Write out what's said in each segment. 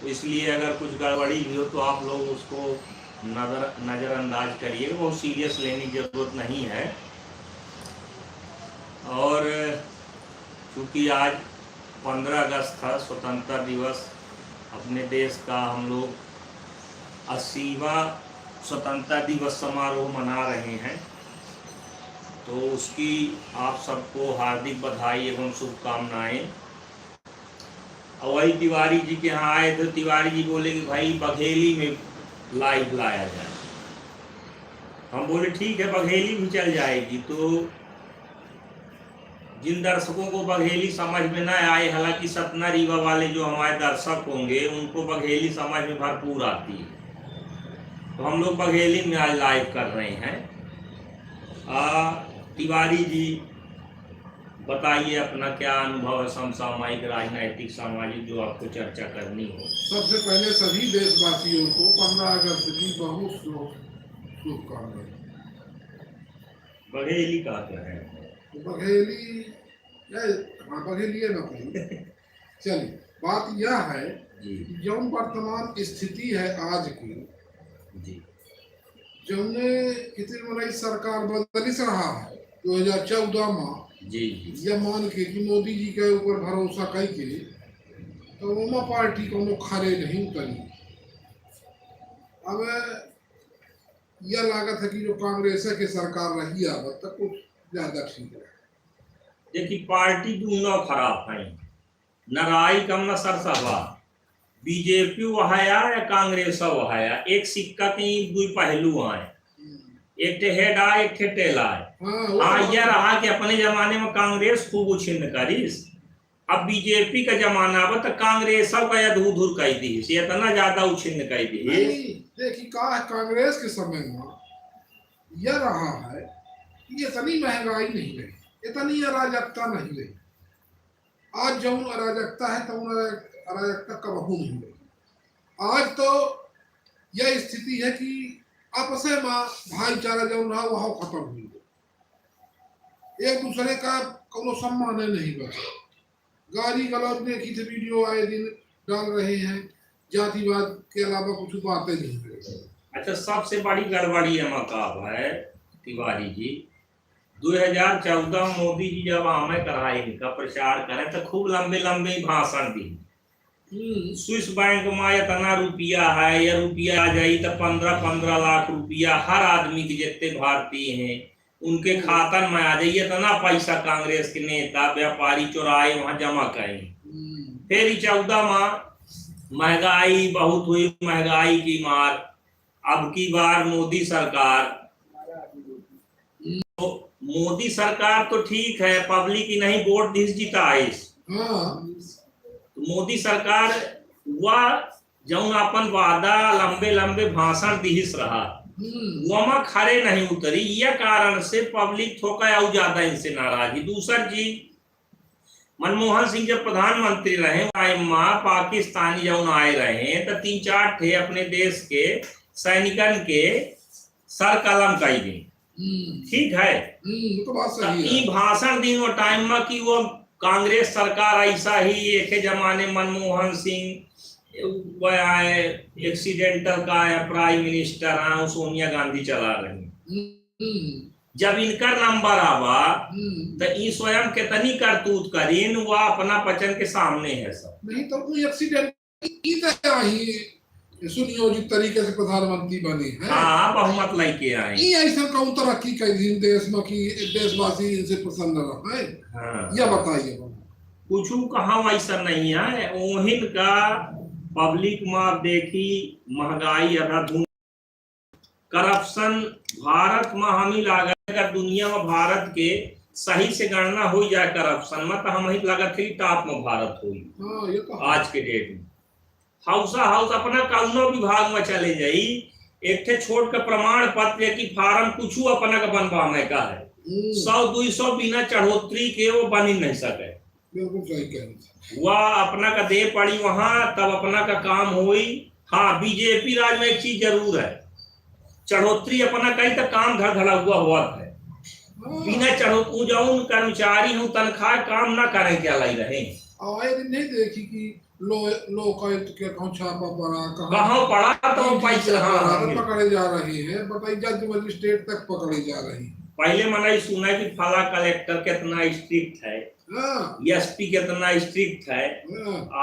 तो इसलिए अगर कुछ गड़बड़ी भी हो तो आप लोग उसको नज़रअंदाज करिए, बहुत सीरियस लेने की ज़रूरत नहीं है। और चूँकि आज 15 अगस्त था, स्वतंत्रता दिवस, अपने देश का हम लोग 80वां स्वतंत्रता दिवस समारोह मना रहे हैं, तो उसकी आप सबको हार्दिक बधाई एवं शुभकामनाएं। और वही तिवारी जी के यहाँ आए थे, तिवारी जी बोले कि भाई बघेली में लाइव लाया जाए। हम बोले ठीक है, बघेली भी चल जाएगी। तो जिन दर्शकों को बघेली समझ में ना आए, हालांकि सतना रीवा वाले जो हमारे दर्शक होंगे उनको बघेली समझ में भरपूर आती है, तो हम लोग बघेली में आज लाइव कर रहे हैं। तिवारी जी बताइए अपना क्या अनुभव है, समसामयिक, राजनैतिक, सामाजिक, जो आपको चर्चा करनी हो। सबसे पहले सभी देशवासियों को 15 अगस्त की बहुत शुभकामनाएं। बघेली का क्या है? बघेली बघेली है ना कहीं। चलिए, बात यह है कि जो वर्तमान स्थिति है आज की जी, जो इतनी सरकार बदलिस रहा है 2014 में जी जी, यह मान के कि मोदी जी के ऊपर भरोसा करके तो उमा पार्टी को खड़े नहीं उतरी। अब यह लागत है कि जो कांग्रेस के सरकार रही अब तक कुछ ज्यादा ठीक है। देखिए पार्टी दोनों खराब है, न राई कम न सरसवा। बीजेपी वहाया या कांग्रेस वहाया, एक सिक्का के दो पहलू आए, एक थे हेड आए एक थे टेल आए। हाँ यह रहा कि अपने जमाने में कांग्रेस खूब उछिन्न करीस, अब बीजेपी का जमाना अब तो कांग्रेस सब का धूर धूर कह दी, इतना ज्यादा उछिन्न कह दी। देखिए कांग्रेस के समय में यह रहा है कि इतनी महंगाई नहीं रही, इतनी अराजकता नहीं रही। आज जो अराजकता है तो अराजकता कबहू नहीं रही। आज तो यह स्थिति है कि आपस में भाईचारा जो रहा वह खत्म हुई, एक दूसरे का कोनो सम्मान नहीं बचा। गाली गलौज देखी थे, वीडियो आए दिन डाल रहे हैं, जातिवाद के अलावा कुछ बातें नहीं रही। अच्छा, सबसे बड़ी गड़बड़ी मकाब है तिवारी जी, 2014 मोदी जी जब आमे कराए इनका प्रचार करे तो खूब लंबे लंबे भाषण दी। स्विस बैंक में इतना रुपया है, या रुपया आ जाये तो 15-15 लाख रुपया हर आदमी के जितने भारतीय हैं उनके खाता में आ जाइए, इतना पैसा कांग्रेस के नेता व्यापारी चुराए वहां जमा करें। फिर 14 में महंगाई बहुत हुई, महंगाई की मार। अब की बार मोदी सरकार, तो मोदी सरकार तो ठीक है, पब्लिक ही नहीं वोट दिस जीता है। तो मोदी सरकार वह जौन अपन वादा लंबे लंबे भाषण दिहिस रहा वमा खड़े नहीं उतरी, यह कारण से पब्लिक थोका और ज्यादा इनसे नाराज। दूसर जी, मनमोहन सिंह जब प्रधानमंत्री रहे पाकिस्तानी जौन आए रहे तो 3-4 थे अपने देश के सैनिकन के सर कलम कई गई। ठीक है, तो बात सही है। भाषण दी वो टाइम में कि वो कांग्रेस सरकार ऐसा ही एक जमाने मनमोहन सिंह वह आए एक्सीडेंटल का प्राइम मिनिस्टर है, सोनिया गांधी चला रही। जब इनका नंबर आवा तो ई स्वयं कितनी करतूत करीन, वह अपना पचन के सामने है सब। नहीं तो कोई एक्सीडेंट सुनियोजित तरीके से प्रधानमंत्री बने हैं। हाँ, बहुमत लेके आए। ऐसा कौन तरक्की कर देश में कि देशवासी इनसे प्रसन्न रहे। हाँ। यह बताइए, कुछ कहाँ ऐसा नहीं है। ओहिन का पब्लिक में देखी महंगाई अधाधुन, करप्शन भारत में हम ही लागत, अगर दुनिया में भारत के सही से गणना हो जाए करप्शन में तो हम ही लागत है टॉप में भारत हुई। आज के डेट में हाउस अपना कौनो विभाग में चले जाई, एक थे छोड़ के प्रमाण पत्र की फार्म कुछ अपना का बनवा में का है 100-200 बिना चढ़ोतरी के वो बन ही नहीं सके। वह अपना का दे पड़ी वहां तब अपना का काम हुई। हाँ, बीजेपी राज में एक चीज जरूर है, चढ़ोतरी अपना कहीं तक काम धड़ा हुआ हुआ है, बिना चढ़ोतरी कर्मचारी हूँ तनख्वाह काम ना करें क्या लाई रहे। आए दिन नहीं देखी कि लो लोकायुक्त के कहाँ छापा पड़ा, कहाँ पड़ा तो पैसा हाँ पकड़े जा रहे हैं, बताइए जज मजिस्ट्रेट तक पकड़े जा रहे हैं। पहले मैंने सुना कि फला कलेक्टर कितना स्ट्रिक्ट है, एसपी कितना स्ट्रिक्ट है।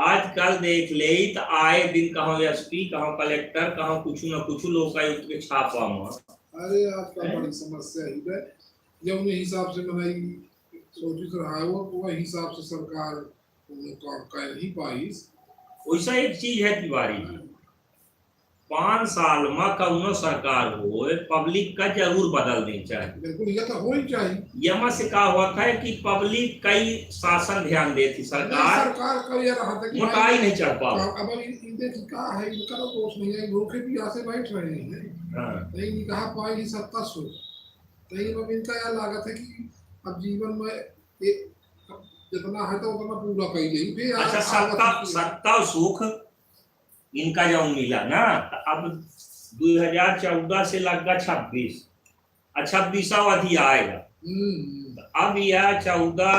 आजकल देख ले तो आए दिन कहाँ एसपी कहाँ कलेक्टर कहाँ कुछ न कुछ लोकायुक्त के छापा में। अरे आजकल बड़ी समस्या है, जब हिसाब से मैंने सोचित रहा है वो हिसाब से सरकार काम कर नहीं पाई। वैसा एक चीज है तिवारी, 5 साल में कौनो सरकार हो पब्लिक का जरूर बदल देना चाहिए। बिल्कुल ये तो हो ही चाहिए। यमा से कहा हुआ था कि पब्लिक कई शासन ध्यान देती, सरकार का ये रहा था कि मोटाई नहीं चढ़ पा। अब इनके क्या है, इनका तो दोष नहीं है, भूखे भी ऐसे बैठ रहे हैं। नहीं कहा पाएगी सत्ता सो, नहीं अब इनका यह लागत है कि अब जीवन में जितना है तो उतना पूरा कर गई। अच्छा सत्ता सुख इनका जो मिला ना, अब 2014 से लगा 26 और 26वां अधी आएगा। अब यह 14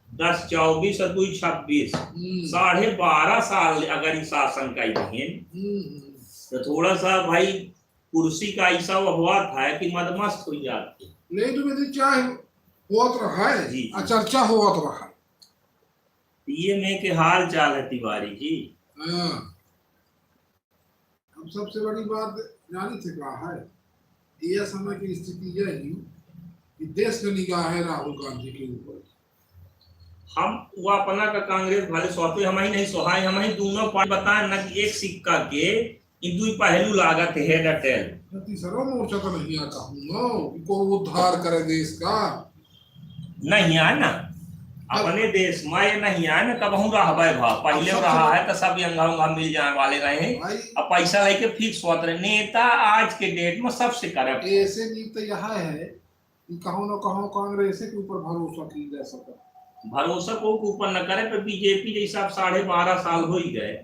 10 24 और 2 26 12.5 साल अगर इस शासन का ही तो थोड़ा सा भाई कुर्सी का ऐसा हुआ था कि मदमस्त हो जाती। नहीं तो चाहे हुआ तो रहा है जी, चर्चा हुआ तो रहा है। ये में के हाल चाल है तिवारी जी। अब सबसे बड़ी बात जानी से क्या है, यह समय की स्थिति यह है कि देश की निगाह है राहुल गांधी के ऊपर। हम वो अपना का कांग्रेस भले सोते हम ही नहीं सोहाय, हम ही दोनों पार्टी बताए न कि एक सिक्का के दो पहलू लागत है डटेल। तीसरा मोर्चा तो नहीं आता हूँ को उद्धार करे देश का, नहीं है ना अपने देश में नहीं है ना, कब हम रहा भाव पहले रहा है तो सब अंगा मिल जाने वाले रहे, अब पैसा लेके फिक्स होते रहे। नेता आज के डेट में सबसे करप्ट। ऐसे नहीं तो यह है कि कहो न कहो कांग्रेस के ऊपर भरोसा की जा सके, भरोसा को ऊपर न करे पर बीजेपी जैसा 12.5 साल हो ही गए।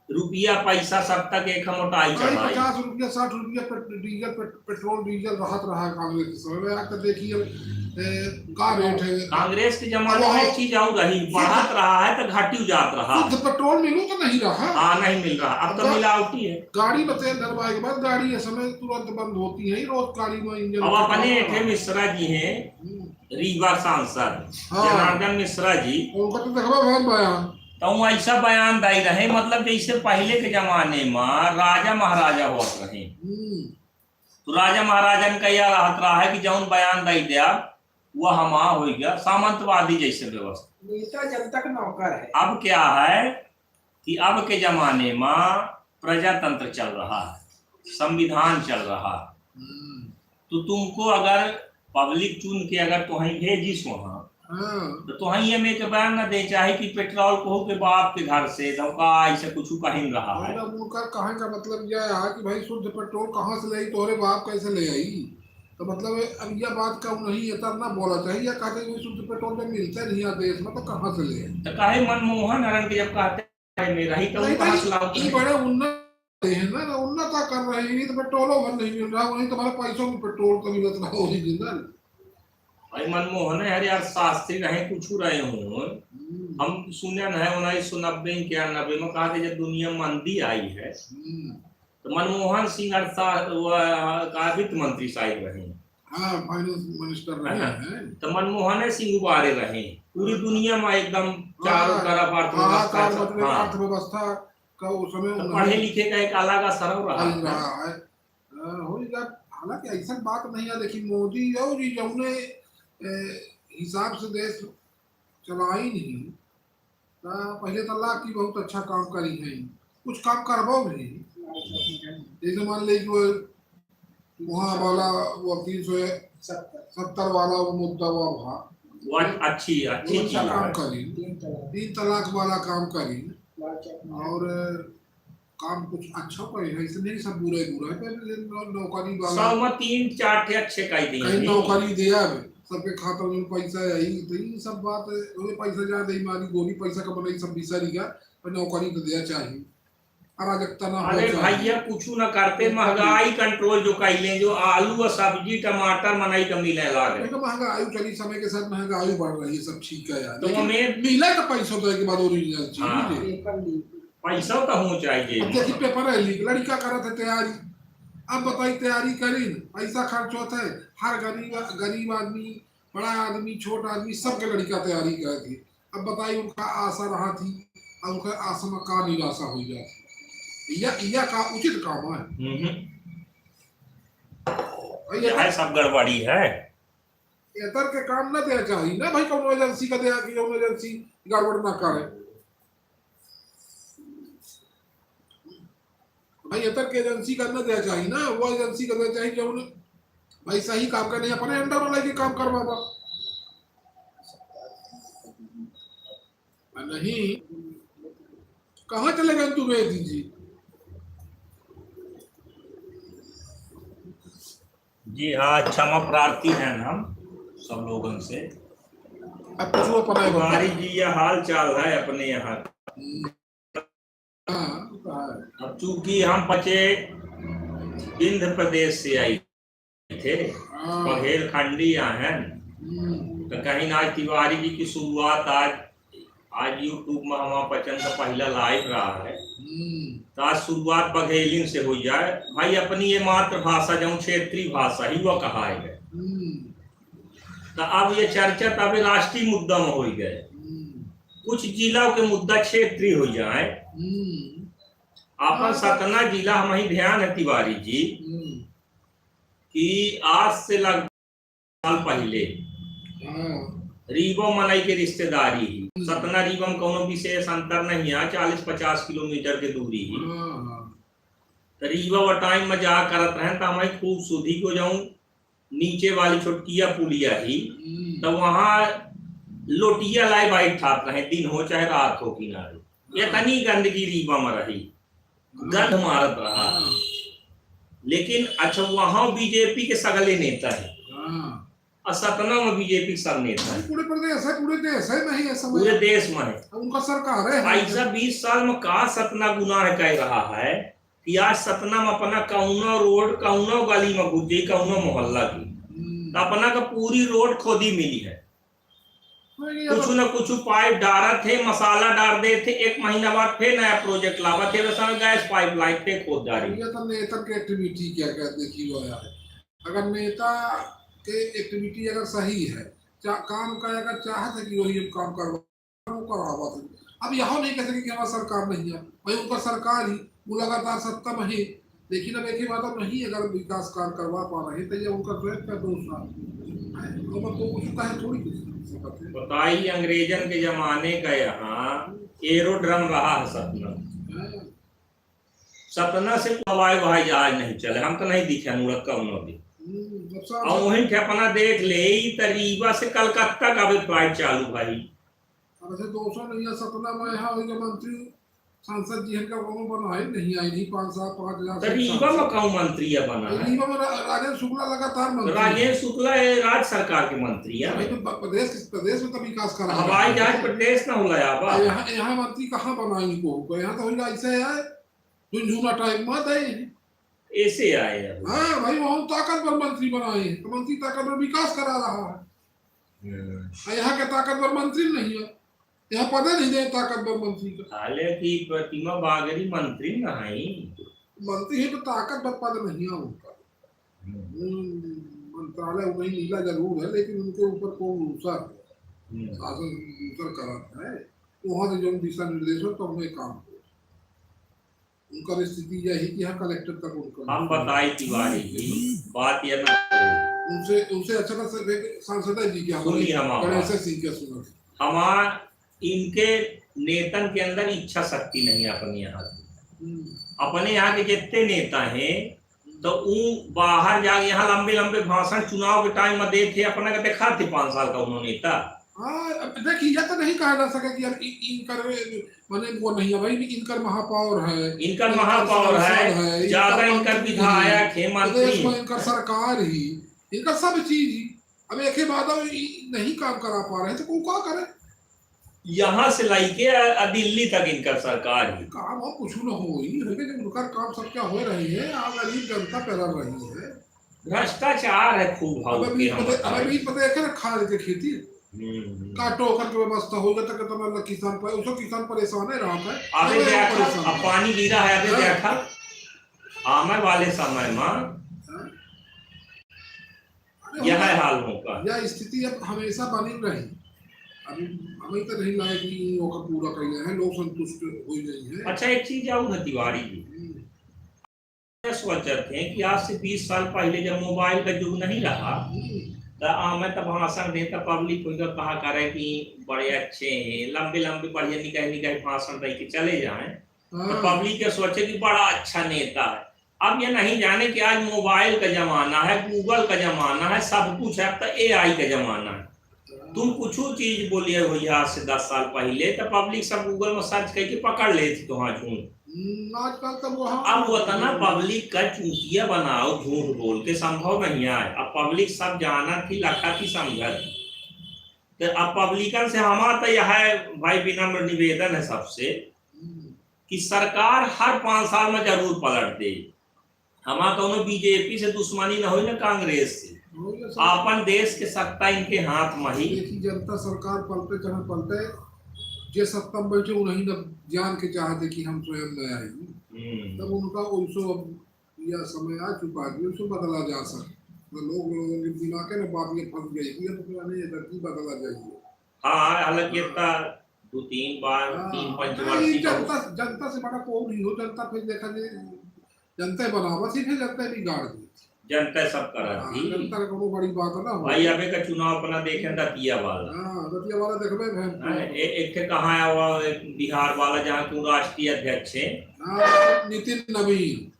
रुपया पैसा सब तक एक मोटाई चढ़ाई, 50 रुपया 60 रुपया डीजल पेट्रोल डीजल राहत रहा कांग्रेस के समय में। आकर देखिए का रेट है। कांग्रेस के जमाने में एक चीज और रही, बढ़त रहा है तो घाटी जात रहा। शुद्ध पेट्रोल मिलू तो नहीं रहा। हाँ नहीं मिल रहा, अब तो मिलावटी है। गाड़ी में तेल डलवाए के बाद गाड़ी ये समय तुरंत बंद होती है, रोज गाड़ी में इंजन। अब अपने मिश्रा जी हैं रीवा सांसद जनार्दन मिश्रा जी, उनका तो देखो बहुत बयान तो ऐसा बयान दे रहे, मतलब जैसे पहले के जमाने में राजा महाराजा होते रहे, तो राजा महाराजन का यह रहत रहा है कि जौन बयान दे दिया वह हमा हो गया, सामंतवादी जैसे व्यवस्था, नेता जनता का नौकर है। अब क्या है कि अब के जमाने में प्रजातंत्र चल रहा है, संविधान चल रहा है, तो तुमको अगर पब्लिक चुन के अगर तुहं भेजिस वहां तो तुहं ये में के बयान न दे चाहे कि पेट्रोल को के बाप के घर से धोखा ऐसे कुछ कहीं रहा है। कहाँ का मतलब यह है कि भाई शुद्ध पेट्रोल कहाँ से ले तोरे बाप कैसे ले आई, तो मतलब अब यह बात का नहीं इतना बोला चाहिए, या कहते हैं शुद्ध पेट्रोल जब मिलता नहीं है देश में तो कहाँ से ले, तो कहे मनमोहन हरण के जब कहते हैं मेरा ही तो कहां से लाओ, बड़े उन्नत है ना, उन्नत कर रहे हैं तो पेट्रोलों भर नहीं मिल रहा, वही तुम्हारे पैसों में पेट्रोल तो मिलत रहा ओरिजिनल। भाई मनमोहन है यार शास्त्री रहे कुछ रहे हूँ, हम सुने न है 1990 91 में कहा था जब दुनिया मंदी आई है तो मनमोहन सिंह का वित्त मंत्री शायद रहे, फाइनेंस मिनिस्टर रहे हैं, तो मनमोहन सिंह उबारे रहे पूरी दुनिया में एकदम चारों तरफ अर्थव्यवस्था का उस समय पढ़े लिखे का एक अलग असर रहा है। हालांकि ऐसा बात नहीं है, लेकिन मोदी जी जौने हिसाब से देश चला ही नहीं, पहले तो अल्लाह की बहुत अच्छा काम करी है, कुछ काम करबो भी, जैसे मान लीजिए वहाँ वाला वो 370 वाला वो मुद्दा वो अच्छी काम करी, 3 तलाक वाला काम करी, और काम कुछ अच्छा करे है, इसलिए सब बुरे नौकरी वाला 3-4 अच्छे कहीं नौकरी दिया सबके खाता में पैसा आई, तो ये सब बात पैसा ज्यादा मारी गोली पैसा का बनाई सब बिसारी का, पर नौकरी तो दिया चाहिए। अराजकता ना हो अरे जाए। भैया कुछ न करते, महंगाई कंट्रोल जो कैले, जो आलू और सब्जी टमाटर मनई का मिले लागे, देखो महंगाई चली, समय के साथ महंगाई बढ़ रही है, सब ठीक है यार, तो लेकिन हमें मिले तो पैसों तो के बाद ओरिजिनल चीज हाँ मुझे। पैसा तो हो चाहिए। अब देखिए पेपर है लीक, लड़का करत है तैयारी, अब बताइए तैयारी करी पैसा खर्च होता है, हर गरीब आदमी, बड़ा आदमी, छोटा आदमी, सबके लड़का तैयारी करे थी। अब बताइए उनका आशा रहा थी, अब उनका आशा में का निराशा हो जाती, यह का उचित काम है? यह सब गड़बड़ी है। एतर के काम न देना चाहिए ना भाई, कौन एजेंसी का दे कि कौन एजेंसी गड़बड़ ना करे भाई, एतर के एजेंसी का न देना चाहिए ना, वो एजेंसी का देना चाहिए कि उन्हें भाई सही काम करने, अपने अंडर वाला के काम करवावा नहीं। कहाँ चले गए तुम जी? जी हाँ, क्षमा प्रार्थी हैं हम सब लोगों से। अब कुछ वो पता हमारी जी यह हाल चाल है अपने यहाँ। अब चूंकि हम बचे विंध्य प्रदेश से आई थे, बघेलखंडी यहाँ हैं, तो कहीं ना तिवारी जी की शुरुआत आज यूट्यूब में हमारा बचन का पहला लाइव रहा है, तो आज शुरुआत बघेलिन से हो जाए भाई। अपनी ये मातृभाषा जो क्षेत्रीय भाषा ही वो कहा है, तो अब ये चर्चा तब राष्ट्रीय मुद्दा में हो गए, कुछ जिलों के मुद्दा क्षेत्रीय हो जाए। अपन सतना जिला हम ही ध्यान है तिवारी जी कि आज से लगभग साल पहले रीवा मनई के रिश्तेदारी ही, सतना रीवा में कोनो विशेष अंतर नहीं है, 40-50 किलोमीटर के दूरी ही। तो रीवा वो टाइम में जा करत रहे, तो हमारी खूब सुधी को जाऊं नीचे वाली छोटकिया पुलिया ही, तो वहां लोटिया लाई बाइक ठात रहे, दिन हो चाहे रात हो किनारे, ये तनी गंदगी रीवा में रही, गंध मारत रहा। लेकिन अच्छा वहां बीजेपी के सगले नेता है, और सतना में बीजेपी सब नेता है, पूरे प्रदेश है, पूरे देश है, नहीं है समय, पूरे देश में है उनका सरकार है। ऐसा 20 साल में का सतना गुनाह कह रहा है कि आज सतना में अपना कौनो रोड, कौनो गली में घुस गई, कौनो मोहल्ला की, तो अपना का पूरी रोड खोदी मिली है, कुछ न कुछ पाइप डारा थे, मसाला डाल दे थे, 1 महीना बाद फिर नया प्रोजेक्ट लावा थे, वैसा गैस पाइपलाइन पे खोद डाली। ये तो नेता की एक्टिविटी क्या कहते हैं कि वो है, अगर नेता के एक्टिविटी अगर सही है, काम का अगर चाहत है कि वही काम करवा, अब यहाँ नहीं कह सके कि हमारा सरकार नहीं है भाई, उनका सरकार ही वो लगातार सत्ता में ही, लेकिन अब एक ही बात, अब नहीं अगर विकास कार्य करवा पा रहे तो ये उनका स्वयं का दोष है, थोड़ी बताइए अंग्रेजन के जमाने का यहाँ एरोड्रम रहा है सतना, सतना से हवाई जहाज नहीं चले, हम तो नहीं दिखे अनुरत का भी, और वहीं ठेपना देख ले रीवा से कलकत्ता का भी फ्लाइट चालू भाई। अब ऐसे 200 नहीं है सतना में, यहाँ मंत्री सांसद जी का कौन बना है, नहीं आई नहीं 5 साल 5,000 रीवा में कौन मंत्री है बना है? रीवा में राजेंद्र शुक्ला लगातार मंत्री, राजेंद्र शुक्ला राज्य सरकार के मंत्री है, प्रदेश में तो विकास कर रहा है, हवाई जहाज प्रदेश ना होला यहाँ मंत्री कहाँ बना इनको, यहाँ तो ऐसे है झुनझुना टाइप मत है, ऐसे आए हैं। हाँ भाई वहाँ ताकतवर मंत्री बनाए, तो मंत्री ताकतवर विकास करा रहा है, यहाँ के ताकतवर मंत्री नहीं है, यहाँ पता नहीं दे ताकतवर मंत्री का, हालांकि प्रतिमा बागरी मंत्री नहीं, मंत्री है तो ताकतवर पद नहीं है उनका, मंत्रालय वही नीला जरूर है, लेकिन उनके ऊपर कौन शासन कराता है, वहाँ से जो दिशा निर्देश हो तो उन्हें काम, उनका स्थिति यही कि यहाँ कलेक्टर तक उनका, हम बताई तिवारी जी बात ये ना, उनसे अच्छा सांसद जी क्या गणेश सिंह के सुना, हमार इनके नेतन के अंदर इच्छा शक्ति नहीं है अपने यहाँ की, अपने यहाँ के जितने नेता हैं तो बाहर जाके यहाँ लंबे लंबे भाषण चुनाव के टाइम में देते, अपना का देखा थे 5 साल का उन्होंने नेता। हाँ देखिए यह तो नहीं कहा जा सके कि यार इनकर माने वो नहीं है भाई, इनकर महापौर है, इनकर महापौर है, ज्यादा इनकर विधायक है, मंत्री, इनकर सरकार ही, इनका सब चीज ही, अब एक ही बात नहीं काम करा पा रहे तो वो क्या करे, यहाँ से लाइके दिल्ली तक इनका सरकार ही काम और कुछ न हो ही है कि उनका काम सब क्या हो रही है, आप गरीब जनता पैदा रही है। भ्रष्टाचार है खूब भाव अब के भी हम पता, अब भी पता है कि खाद के खेती बताएं। काटो कर के व्यवस्था हो गया तक तो मतलब किसान पर उसको किसान परेशान है राहत है। अबे अब देखा परेशान अब है। पानी गिरा है, अबे हाँ। देखा आने वाले समय में हाँ। अरे यह होगा, हाल होगा। यह स्थिति अब हमेशा बनी रही। अभी हमें तो नहीं लगे कि वो पूरा कर गए हैं, लोग संतुष्ट हो ही नहीं है। अच्छा एक चीज और है तिवारी जी, सोचते थे कि आज से 20 साल पहले जब मोबाइल का युग नहीं रहा तो मैं तब भाषण देता पब्लिक को इधर कहा करे कि बड़े अच्छे हैं, लंबे लंबे बढ़िया निकाय निकाय भाषण दे के चले जाएं, तो हाँ। पब्लिक के सोचे कि बड़ा अच्छा नेता है। अब ये नहीं जाने कि आज मोबाइल का जमाना है, गूगल का जमाना है, सब कुछ है, अब तो एआई का जमाना है। तुम कुछ चीज बोलिए भैया आज से 10 साल पहले तो पब्लिक सब गूगल में सर्च करके पकड़ लेती तुहां झूठ। आजकल तो वो अब उतना पब्लिक का चूतिया बनाओ झूठ बोल के संभव नहीं है। अब पब्लिक सब जाना थी लखा थी समझत, तो अब पब्लिकन से हमारा तो यह है भाई विनम्र निवेदन है सबसे कि सरकार हर 5 साल में जरूर पलट दे। हमारा कौनो बीजेपी से दुश्मनी न हो ना कांग्रेस से, अपन देश के सत्ता इनके हाथ में ही। देखी जनता सरकार पलटे चाहे पलटे, जे सत्ता में बैठे उन्हीं न जान के चाहते कि हम स्वयं में आए, तब उनका उनसे यह समय आ चुका है उसे बदला जा सकता। तो लोगों के दिमाग में बात ये फंस गई कि तो नहीं धरती बदला जाइए। हाँ हालांकि इतना 2-3 बार 3-5 जनता से बड़ा कोई नहीं हो। जनता फिर देखा जनता बनावत ही फिर जनता बिगाड़ दी, जनता सब करा थी। जनता का कोनो बड़ी बात है ना भाई अबे का चुनाव अपना देखे दतिया वाला। हां दतिया वाला देखबे भैन एक थे कहाँ है वो बिहार वाला जहाँ के राष्ट्रीय अध्यक्ष है नितिन नवीन।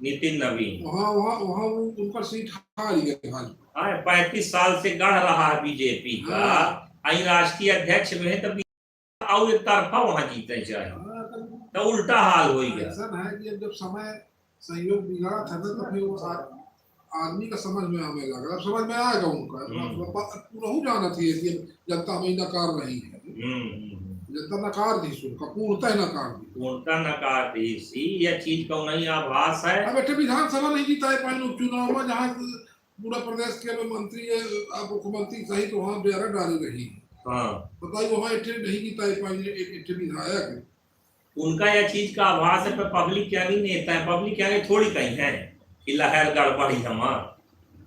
नितिन नवीन वहाँ वहाँ वहाँ उनका सीट हार गए भाजपा। हाँ 35 साल से गढ़ रहा है बीजेपी का, आई राष्ट्रीय अध्यक्ष में है तब और एक तरफा वहाँ जीते चाहे तो उल्टा हाल हो गया। ऐसा है कि जब समय सहयोग बिगड़ा था तो फिर वो आदमी का समझ में आने लगा। अब समझ में आएगा उनका पूरा हो जाना चाहिए कि जनता में नकार रही है। जनता नकार दी सुन का पूर्णतः नकार दी, पूर्णतः नकार दी सी यह चीज का नहीं आभास है। अब बैठे विधानसभा नहीं जीता है पाइन उपचुनाव में जहाँ पूरा प्रदेश के मंत्री मुख्यमंत्री सहित तो वहाँ बेरा डाली रही है। हाँ बताइए वहाँ एटे नहीं जीता है पाइन एक विधायक। उनका यह चीज का आभास है पर पब्लिक क्या नहीं नेता है, पब्लिक क्या थोड़ी कहीं है कि लहर गड़बड़ी हमार।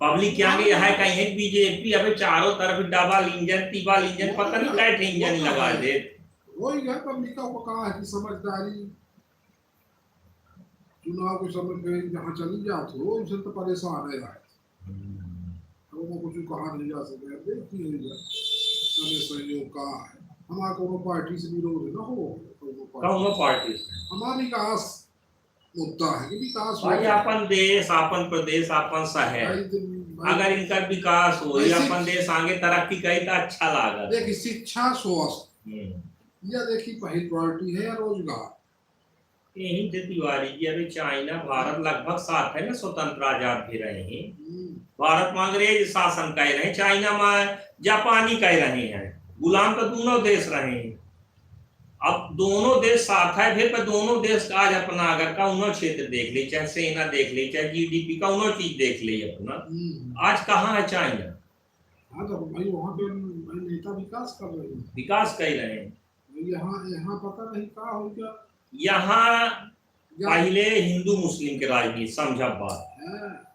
पब्लिक क्या यह है कहीं है बीजेपी अबे चारों तरफ डबल इंजन तिबल इंजन पता नहीं कैसे इंजन लगा दे। वही है पब्लिक का कहा है कि समझदारी चुनाव के समय पे जहाँ चली जाते हो उनसे तो परेशान है यार, तो वो कुछ कहा नहीं जा सके। देखिए समय सहयोग का है हमारा कोनो पार्टी से विरोध न हो, कौन पार्टी हमारा विकास मुद्दा है कि विकास भाई अपन देश अपन प्रदेश अपन शहर अगर इनका विकास हो या अपन देश आगे तरक्की करे तो अच्छा लागत। देखिए शिक्षा स्वास्थ्य यह देखिए पहली प्रायोरिटी है या रोजगार। यही थे तिवारी जी अभी चाइना भारत लगभग साथ है ना स्वतंत्र आजाद भी रहे हैं। भारत में अंग्रेज शासन कर रहे हैं, चाइना में जापानी कह रहे हैं, गुलाम तो दोनों देश रहे हैं। अब दोनों देश साथ है फिर पर दोनों देश का आज अपना अगर का उन्होंने क्षेत्र देख ली चाहे सेना देख ली चाहे जीडीपी का उन्होंने चीज देख ली अपना, आज कहाँ है चाइना। हाँ तो भाई वहाँ पे नेता विकास कर रहे हैं, विकास कर रहे हैं। यहाँ पता नहीं क्या हो गया। यहाँ पहले हिंदू मुस्लिम के राजनीति समझा बात,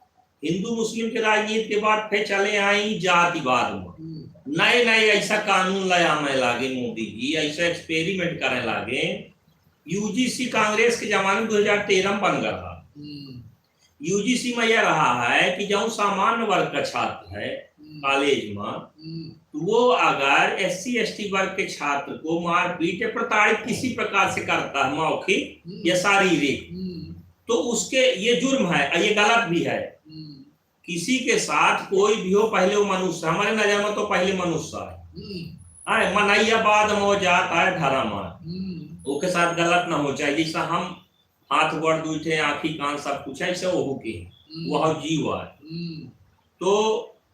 हिंदू मुस्लिम के राजनीति के बाद फिर चले आई जातिवाद में। नए नए ऐसा कानून लाया में लागे मोदी जी, ऐसा एक्सपेरिमेंट करने लागे। यूजीसी कांग्रेस के जमाने में 2013 में बन गया था। यूजीसी में यह रहा है कि जो सामान्य वर्ग का छात्र है कॉलेज में तो वो अगर SC ST वर्ग के छात्र को मारपीट या प्रताड़ित किसी प्रकार से करता है मौखिक या शारीरिक तो उसके ये जुर्म है, ये गलत भी है। किसी के साथ कोई भी हो पहले वो मनुष्य, हमारे नजर में तो पहले मनुष्य है मनैया बाद में वो जाता है धर्म है, उसके साथ गलत ना हो चाहिए। जैसा हम हाथ गोड़ दूठे आँखी कान सब कुछ ऐसे वो के वह जीव है। तो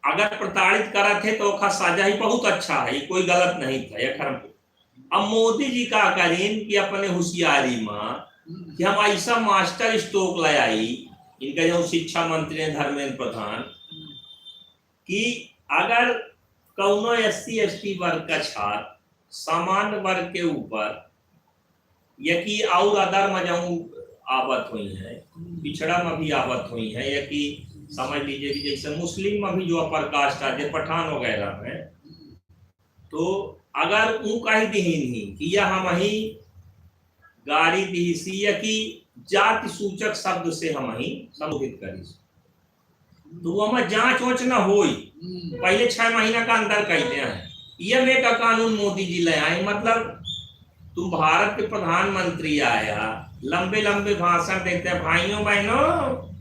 अगर प्रताड़ित करा थे तो सजा ही बहुत अच्छा है, कोई गलत नहीं था। अब मोदी जी का करें कि अपने होशियारी में कि हम ऐसा मास्टर स्ट्रोक ले आई, इनका जो शिक्षा मंत्री है धर्मेंद्र प्रधान, कि अगर कौनो SC ST वर्ग का छात्र सामान्य वर्ग के ऊपर या कि और अदर में जाऊँ आवत हुई है, पिछड़ा में भी आवत हुई है, या कि समझ लीजिए कि जैसे मुस्लिम में भी जो अपर कास्ट है, पठान वगैरह है, तो अगर वो कही दीन ही कि यह हम ही गाड़ी दी या कि जाति सूचक शब्द से हम ही संबोधित करी, तो वो हमें जांच वोच न हो, पहले 6 महीना का अंदर कहते हैं ये में का कानून मोदी जी ले आए। मतलब तुम भारत के प्रधानमंत्री आया, लंबे लंबे भाषण देते हैं, भाइयों बहनों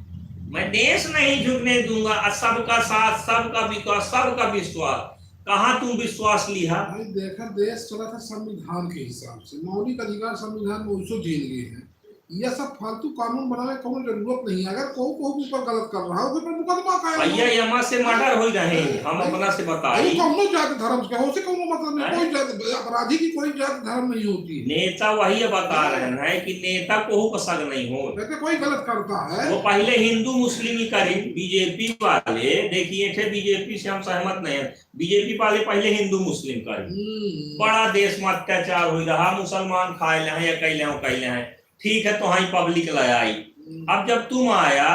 मैं देश नहीं झुकने दूंगा, सबका साथ, सबका विकास, सबका विश्वास, कहाँ तुम विश्वास लिया? भाई देखा, देश चला था संविधान के हिसाब से, मौलिक अधिकार संविधान में उसको झेल गए हैं। यह सब फालतू कानून बनाने की कोई जरूरत नहीं है। अगर कोई कोई ऊपर गलत कर रहा हो तो फिर मुकदमा कायम हो। भैया यमा से मर्डर हो रहे, हम अपना से बताइए, कौनो जाति धर्म के हो से कौनो मतलब नहीं, कोई जाति अपराधी की कोई जाति धर्म नहीं होती। नेता वही बता रहे हैं कि नेता को पसंद नहीं हो, वैसे कोई गलत करता है वो पहले हिंदू मुस्लिम ही करी। बीजेपी वाले देखिए थे, बीजेपी से हम सहमत नहीं है, बीजेपी वाले पहले हिंदू मुस्लिम करी, बड़ा देश में अत्याचार हो रहा, मुसलमान खाए ले या कैले हैं, ठीक है तो हाँ पब्लिक लाई। अब जब तुम आया,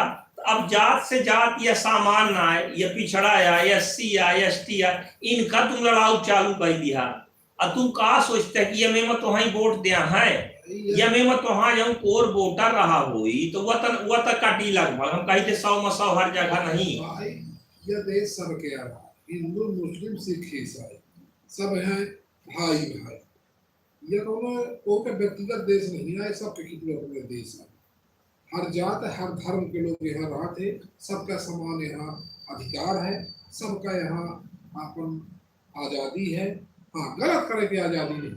अब जात से जात या सामान्य आए या पिछड़ा या SC या ST या इनका तुम लड़ाऊ चालू कर दिया। अब तुम कहा सोचते कि ये में तो हाँ वोट दिया है, या में तो हाँ जाऊँ कोर वोटर रहा हुई, तो वह तक काटी लगभग हम कही थे 100 में 100 हर जगह नहीं। यह देश सब के हिंदू मुस्लिम सिख ईसाई सब हैं भाई भाई, यह कोनो के व्यक्तिगत देश नहीं है, सबके अपने देश है। हर जात हर धर्म के लोग यहाँ रहते, सबका समान यहाँ अधिकार है, सबका यहाँ अपन आज़ादी है। हाँ, गलत करे की आज़ादी नहीं,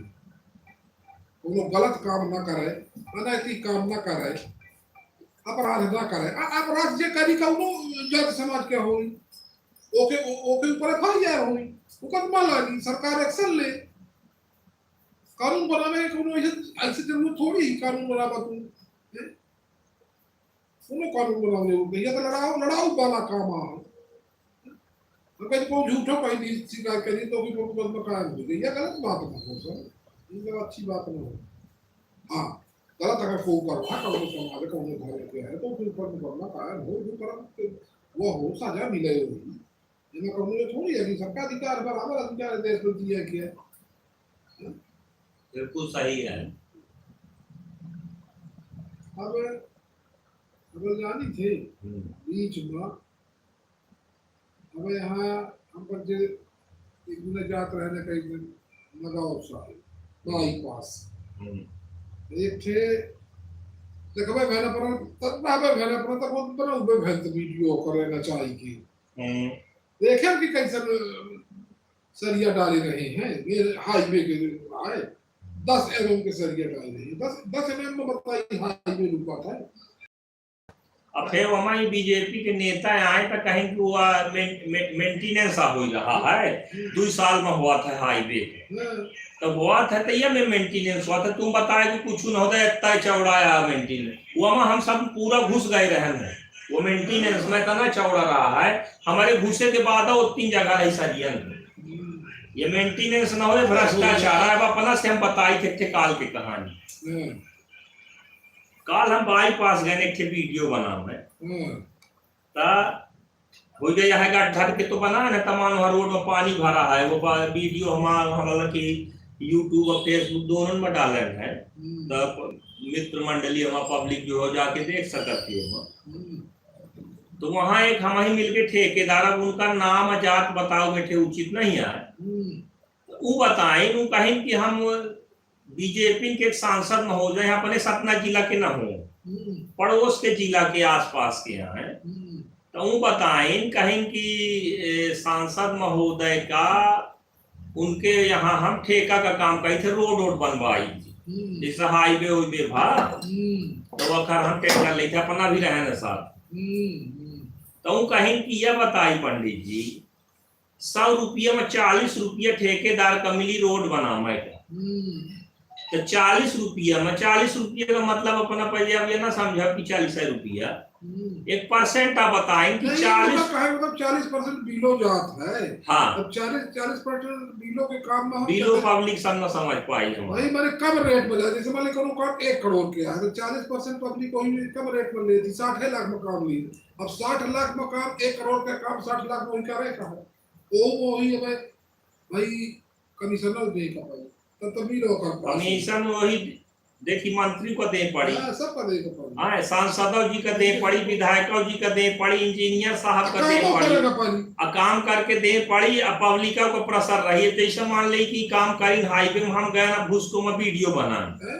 कोनो गलत काम ना करे, अनैतिक काम ना करे, अपराध ना करे। अपराध जे करी कौनो जात समाज के होई, ओके ऊपर FIR होई, मुकदमा लागी, सरकार एक्शन ले। कानून बनाने कोनो ऐसे जरूरत थोड़ी ही कानून बनावा तुम, उन्हें कानून बनाने हो गई, तो लड़ाऊ वाला काम आ। अगर कोई झूठा कहीं शिकायत करी तो भी मुकदमा कायम हो गई, यह गलत बात ना हो सर, ये अच्छी बात ना हो। हाँ, गलत अगर कोई कर रहा कौन समाज कौन धर्म के है तो फिर ऊपर मुकदमा कायम हो, जो कर वो हो, सजा मिले होगी। इनमें कौन ये थोड़ी है कि सबका अधिकार बराबर अधिकार देश में दिया गया। बिल्कुल सही है। अब जानी थे बीच में, अब यहाँ हम पर जो एक दिन जात रहने कई दिन लगाओ साहब बाईपास एक थे देखबे भेने पर तब बाबे भेने पर तब बहुत बड़ा उबे भेन वीडियो करे ना चाहिए की देखे कि कैसे सरिया डाले रहे हैं, ये हाईवे के आए 10 mm के सरिया डाले रहे, 10 mm में बताइए हाईवे रुका था। अब फिर हमारी बीजेपी के नेता आए तो कहीं कि वो मेंटेनेंस हो रहा है, 2 साल में हुआ था हाईवे तो हुआ था, तो ये में मेंटेनेंस हुआ था। तुम बताए कि कुछ न होता इतना चौड़ाया मेंटेनेंस, वो हम सब पूरा घुस गए रहे हैं, वो मेंटेनेंस में इतना चौड़ा रहा है, हमारे घुसे के बाद वो 3 जगह रही सरियन। ये मेंटेनेंस ना हो, भ्रष्टाचार है। अब अपना से हम बताई थे काल की कहानी। काल हम बाईपास गए थे वीडियो बना में हो गया है गड्ढा के तो बना है ना, तमाम रोड में पानी भरा है, वो वीडियो हमारा की यूट्यूब और फेसबुक दोनों में डाले हैं, तो मित्र मंडली हमारा पब्लिक जो हो जाके देख सकती है। तो वहाँ एक हम ही मिलके ठेकेदार, अब उनका नाम जात बताओ बैठे उचित नहीं है, वो बताएं वो कहें कि हम बीजेपी के एक सांसद महोदय अपने सतना जिला के न हो, पड़ोस के जिला के आसपास के यहाँ है, तो वो बताएं कहें कि सांसद महोदय का उनके यहाँ हम ठेका का काम कही थे, रोड बनवाई थी, जैसे हाईवे उईवे भा, तो वह हम ठेका लेते अपना भी रहने साथ। तो वो कहें कि यह बताई पंडित जी 100 रुपये में 40 रुपये ठेकेदार का मिली रोड बना मैं तो 40 रुपया में 40 रुपये का मतलब अपना पहले अब ये ना समझा कि 40 रुपया 1% आप बताएं कि 40 मतलब 40% बिलो जात है। हाँ, अब 40% बिलो के काम में हम बिलो पब्लिक सब ना समझ पाई हम वही मैंने कम रेट में लिया। जैसे मान ली करो काम 1 करोड़ के है तो 40% पब्लिक वही कम रेट में लेती, 60 लाख में काम ली। अब 60 लाख में काम 1 करोड़ का काम 60 लाख में वही करे का है वो वही है भाई कमिश्नर दे का भाई तब बिलो का कमीशन वही देखी मंत्री को दे पड़ी, सब का दे पड़ी, हाँ सांसदों जी का दे पड़ी, विधायकों जी का दे पड़ी, इंजीनियर साहब का दे पड़ी, काम करके दे पड़ी। अब पब्लिका को प्रेशर रही है। जैसे मान ली कि काम करी हाईवे में हम गए ना भूसको में वीडियो बनाए,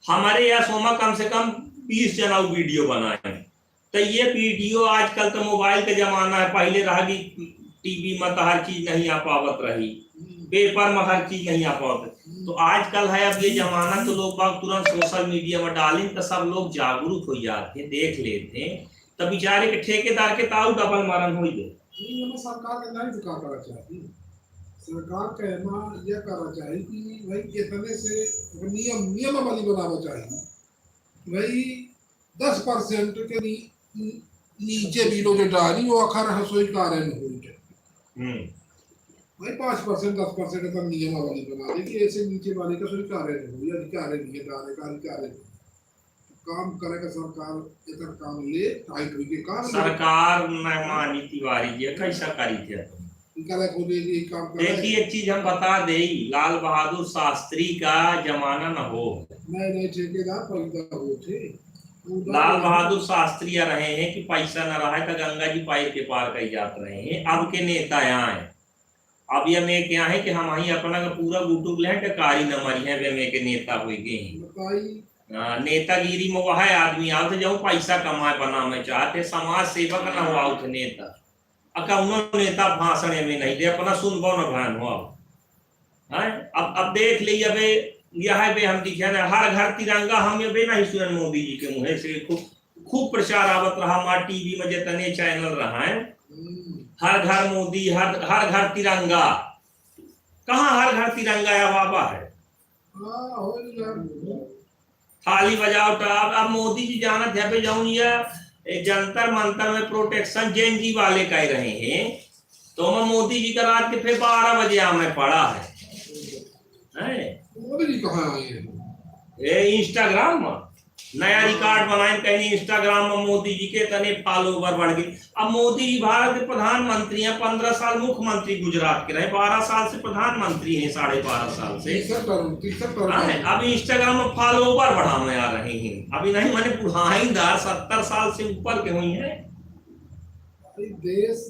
हमारे यहाँ सोमा कम से कम 20 जना वीडियो बनाए। तो ये वीडियो आजकल तो मोबाइल का जमाना है, पहले रहा कि टीवी में तो हर चीज नहीं आ पावत रही, पेपर में हर चीज नहीं आ पावत। तो आजकल है अब ये जमाना, तो लोग बाग तुरंत सोशल मीडिया में डालें तो सब लोग जागरूक हो जाते, देख लेते, तो बेचारे के ठेकेदार के ताऊ डबल मरण हो गए। सरकार के नहीं करना चाहिए, सरकार कहना यह करना चाहिए कि भाई इतने से नियमावली बनाना चाहिए भाई 10% के नीचे बिलो जो डाली वो अखर हसोई कारण हुई है भाई 5% 10% का नियमावली बना दे कि ऐसे नीचे वाले का स्वीकार नहीं हो अधिकार नहीं है डाले का अधिकार नहीं काम करेगा सरकार इधर काम ले टाइट हुई के काम सरकार मेहमानी तिवारी जी कैसा करी थे करे को दे काम करे। देखिए एक चीज हम बता दे, लाल बहादुर शास्त्री का जमाना न हो, नहीं ठेकेदार पैदा हो थे। लाल बहादुर शास्त्री रहे हैं कि पैसा न रहा है तो गंगा जी पाइप के पार कही जाते रहे हैं। अब के नेता यहाँ है, अब ये में क्या है कि हम ही अपना का पूरा गुटुक ले कारी न मरी है वे में के नेता हो गए। नेतागिरी में वह आदमी आओ थे जो पैसा कमाए बनाने चाहते, समाज सेवक न हुआ थे नेता। अकाउनो नेता भाषण में नहीं दे अपना सुनबो न भान हो। अब देख ली अब यह बे हम दिखे ना हर घर तिरंगा हम ये बे नहीं सुन मोदी जी के मुँह से खूब प्रचार आवत रहा, हमारे टीवी में जितने चैनल रहा है हर घर मोदी, हर घर तिरंगा। कहाँ हर घर तिरंगा या बाबा है, थाली बजाओ। अब मोदी जी जाना थे पे जाऊं या जंतर मंतर में प्रोटेक्शन जेन जी वाले कह रहे हैं, तो मैं मोदी जी का रात के फिर 12 बजे आमे पड़ा है मोदी जी कहाँ आए हैं? इंस्टाग्राम में नया रिकॉर्ड बनाए कहीं इंस्टाग्राम में मोदी जी के तने फॉलोवर बढ़ गए। अब मोदी जी भारत के प्रधानमंत्री हैं, 15 साल मुख्यमंत्री गुजरात के रहे, 12 साल से प्रधानमंत्री हैं, 12.5 साल से। अब इंस्टाग्राम में फॉलोवर बढ़ाने आ रहे हैं। अभी नहीं मैंने बुढ़ाईदार 70 साल से ऊपर के हुई है। देश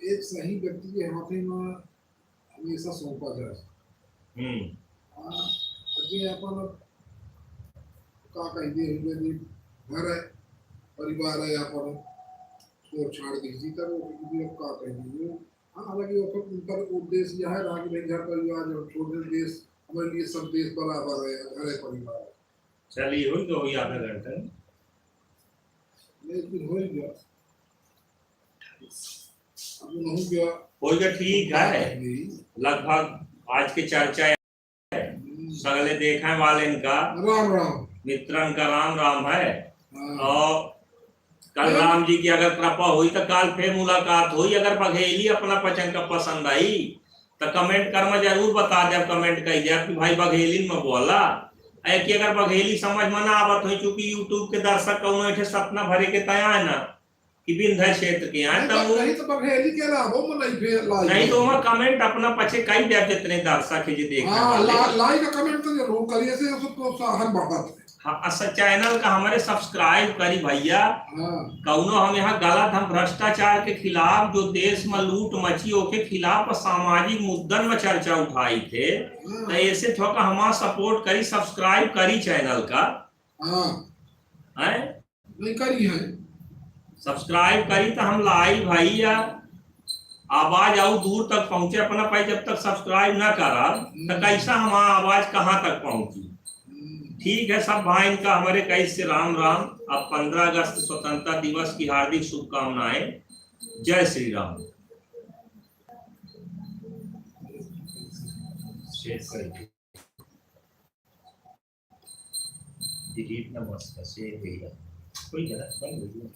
एक सही व्यक्ति के हाथ में हमेशा सौंपा जाए। अपन का कहिए घर है परिवार है अपन छोड़ छाड़ दीजिए तब वो का कहिए। हाँ हालांकि उनका उद्देश्य यह है कि भाई घर परिवार जब छोड़ दे देश हमारे लिए सब देश बराबर है, घर है परिवार है। चलिए हो तो आधा घंटा लेकिन हो गया अब नहीं गया हो गया ठीक है। लगभग आज की चर्चा सगले देखने वाले इनका राम राम मित्रन का राम राम है। और कल राम जी की अगर कृपा हुई तो कल फिर मुलाकात हुई। अगर बघेली अपना पचन का पसंद आई तो कमेंट कर में जरूर बता दे, कमेंट कर दिया कि भाई बघेली में बोला है कि अगर बघेली समझ में ना आवत हुई, चूंकि यूट्यूब के दर्शक कौन सपना भरे के तया है ना कि विंध्य क्षेत्र के यहाँ नहीं तो बघेली के लाभों में नहीं तो मैं कमेंट अपना पछे कई दे जितने दर्शक है जी देख लाइक का कमेंट तो जरूर करिए से उसको प्रोत्साहन बढ़ता है। हाँ अच्छा चैनल का हमारे सब्सक्राइब करी भैया। कौनो हम यहाँ गलत हम भ्रष्टाचार के खिलाफ जो देश में लूट मची के खिलाफ सामाजिक मुद्दन में चर्चा उठाई थे, तो ऐसे थोड़ा हमारा सपोर्ट करी, सब्सक्राइब करी चैनल का है नहीं करी है सब्सक्राइब करी तो हम लाई भाई या आवाज आऊ दूर तक पहुंचे अपना पाई। जब तक सब्सक्राइब ना करा तो कैसा हमारा आवाज कहाँ तक पहुंची। ठीक है सब भाई इनका हमारे कैसे राम राम। अब 15 अगस्त स्वतंत्रता दिवस की हार्दिक शुभकामनाएं। जय श्री राम। शेयर करके डिलीट ना मस्त सेव होईल कोई गलत बंद हो गया